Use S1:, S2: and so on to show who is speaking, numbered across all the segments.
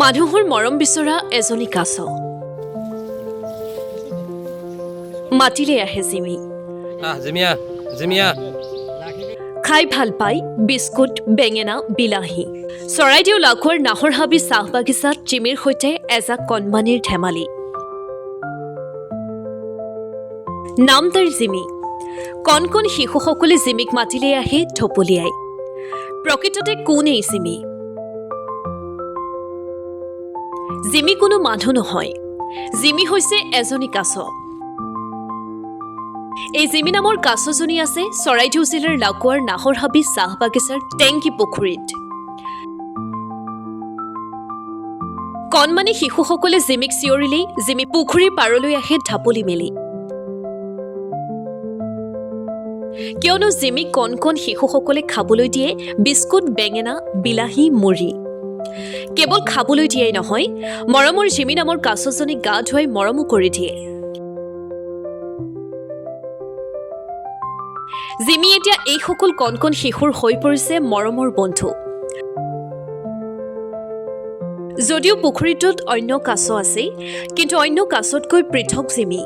S1: মানুহৰ মৰম বিচৰা এজনী কাছ মাতিলে আহে জিমি
S2: জিমিয়া জিমিয়া
S1: খাই ভাল পাই বিস্কুট বেঙেনা বিলাহী চৰাইদেউ লাখুৱাৰ নাহৰ হাবি চাহ বাগিচাত জিমিৰ সৈতে এজাক কণমানিৰ ধেমালি নাম তাৰ জিমি কণ কণ শিশুসকলে জিমিক মাতিলে আহে ঢপলিয়াই প্ৰকৃততে কোন এই জিমি জিমি কোনো মানুহ নহয় জিমি হৈছে এজনী কাছ এই জিমি নামৰ কাছজনী আছে চৰাইদেউ জিলাৰ লাকুৱাৰ নাহৰ হাবি চাহ বাগিচাৰ টেংকি পুখুৰীত কণমানি শিশুসকলে জিমিক চিঞৰিলেই জিমি পুখুৰীৰ পাৰলৈ আহে ঢাপলি মেলি কিয়নো জিমিক কণ কণ শিশুসকলে খাবলৈ দিয়ে বিস্কুট বেঙেনা বিলাহী মুড়ি কেৱল খাবলৈ দিয়েই নহয় মৰমৰ জিমি নামৰ কাছজনীক গা ধুৱাই মৰমো কৰি দিয়ে জিমি এতিয়া এইসকল কণ কণ শিশুৰ হৈ পৰিছে মৰমৰ বন্ধু যদিও পুখুৰীটোত অন্য কাছ আছে কিন্তু অন্য কাছতকৈ পৃথক জিমি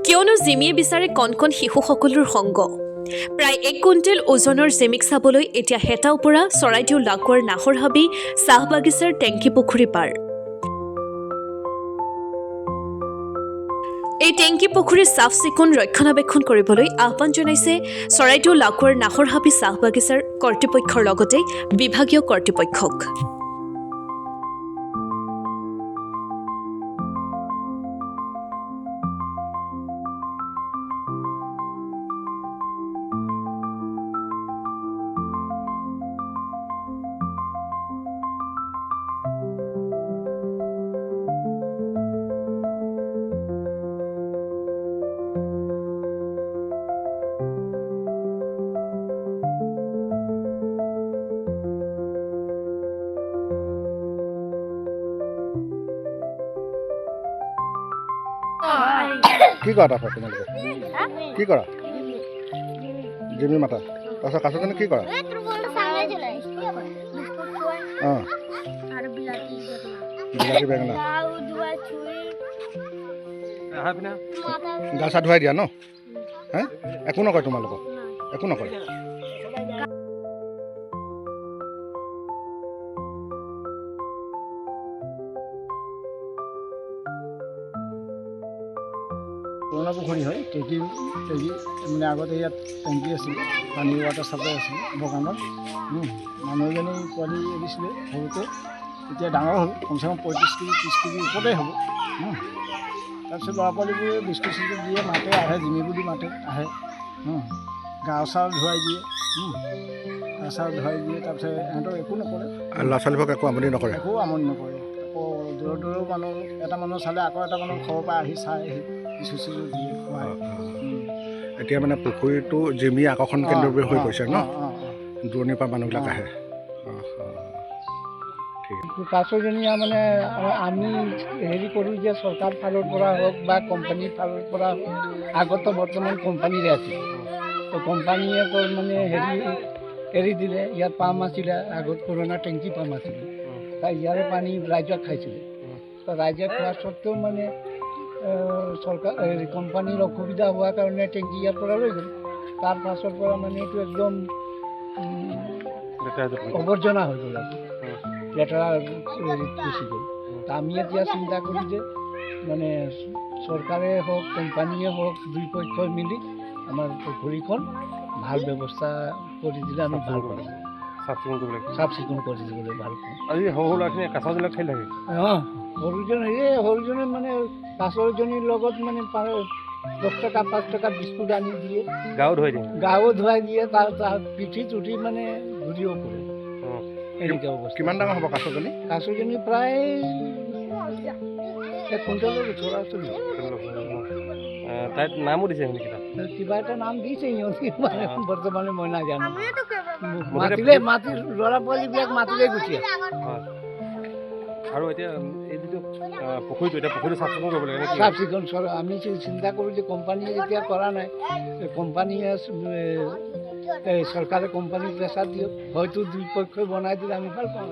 S1: কিয়নো জিমিয়ে বিচাৰে কণ কণ শিশুসকলৰ সংগ প্ৰায় 1 কুইণ্টেল ওজনৰ জিমিক চাবলৈ এতিয়া হেতাও পৰা চৰাইদেউ লাকুৱাৰ নাহৰ হাবি চাহ বাগিচাৰ টেংকি পুখুৰী পাৰ এই টেংকি পুখুৰীৰ চাফ চিকুণ ৰক্ষণাবেক্ষণ কৰিবলৈ আহ্বান জনাইছে চৰাইদেউ লাকুৱাৰ নাহৰ হাবি চাহ বাগিচাৰ কৰ্তৃপক্ষৰ লগতে বিভাগীয় কৰ্তৃপক্ষক
S3: কি কৰা তাৰপৰা তোমালোকে কি কৰা জিমি মাতা তাৰপিছত কাছজনী কি কৰা অঁ বিলাহী বেঙেনা গা চা ধুৱাই দিয়া ন হে একো নকয় তোমালোকক একো নকয়
S4: পুৰণা পুখুৰী হয় টেংকি মানে আগতে ইয়াত টেংকি আছিলে পানী ৱাটাৰ চাপ্লাই আছিলে বগানত মানুহ এজনী পোৱালি এৰিছিলে সৰুতে এতিয়া ডাঙৰ হ'ল কমচে কম 35 কেজি 30 কেজি ওপৰতে হ'ব তাৰপিছত ল'ৰা পোৱালিবোৰে বিস্কুট চিস্কুট দিয়ে মাতে আহে জিমি বুলি মাতে আহে গা চাউল ধুৱাই দিয়ে গা চাউল ধুৱাই দিয়ে তাৰপিছত সিহঁতক একো নকৰে
S3: ল'ৰা ছোৱালীবোৰক একো আমনি নকৰে
S4: একো আমনি নকৰে আকৌ দূৰৰ দূৰৰ মানুহ এটা মানুহ চালে আকৌ এটা মানুহ ঘৰৰ পৰা আহি চাই আহি চুচু দিয়ে খুৱাই
S3: এতিয়া মানে পুখুৰীটো জিমি আকৰ্ষণ কেন্দ্ৰ হৈ গৈছে ন দূৰণিৰ পৰা মানুহবিলাক আহে
S4: কাছজনীয়া মানে আমি হেৰি কৰোঁ যে চৰকাৰ ফালৰ পৰা হওক বা কোম্পানীৰ ফালৰ পৰা আগতো বৰ্তমান কোম্পানীৰে আছে তো কোম্পানীয়ে মানে হেৰি এৰি দিলে ইয়াত পাম্প আছিলে আগত পুৰণা টেংকি পাম্প আছিলে ইয়াৰে পানী ৰাইজক খাইছিলে তো ৰাইজে খোৱাৰ স্বত্বেও মানে চৰকাৰ কোম্পানীৰ অসুবিধা হোৱাৰ কাৰণে টেংকি ইয়াৰ পৰা লৈ গ'ল তাৰ পাছৰ পৰা মানে এইটো একদম আৱৰ্জনা হৈ গ'ল আৰু লেতেৰা গুচি গ'ল আমি এতিয়া চিন্তা কৰোঁ যে মানে চৰকাৰে হওক কোম্পানীয়ে হওক দুই পক্ষই মিলি আমাৰ পুখুৰীখন ভাল ব্যৱস্থা কৰি দিলে আমি ভাল পাওঁ চাফ চিকুণ কৰি দিবলৈ ভাল পাওঁ
S2: আজি সৰু ল'ৰাখিনি কাছবিলাক খেলি থাকে
S4: সৰুজনে মানে কাছজনীৰ লগত মানে 10 টকা 5 টকা বিস্কুট আনি দিয়ে গাও ধুৱাই দিয়ে তাৰ পিঠি চুঠি মানে ঘূৰিও পৰে এনেকুৱা অৱস্থা
S3: কিমান ডাঙৰ হ'ব কাছজনী
S4: প্ৰায় 1 কুইণ্টেলৰ ওচৰা ওচৰি
S2: তাইৰ নামো দিছে
S4: কিবা এটা নাম দিছে সিহঁতি বৰ্তমানে মই নাজানো মাতি ল'ৰা পোৱালীবিলাক মাতিলে গুচি আহে
S2: আৰু এতিয়া এই যিটো পুখুৰীটো চাফ চিকুণ কৰিব লাগে
S4: চাফ চিকুণ আমি চিন্তা কৰোঁ যে কোম্পানীয়ে যেতিয়া কৰা নাই কোম্পানীয়ে চৰকাৰে কোম্পানীক প্ৰেছাৰ দিয়ক হয়তো দুই পক্ষই বনাই দিলে আমি ভাল পাওঁ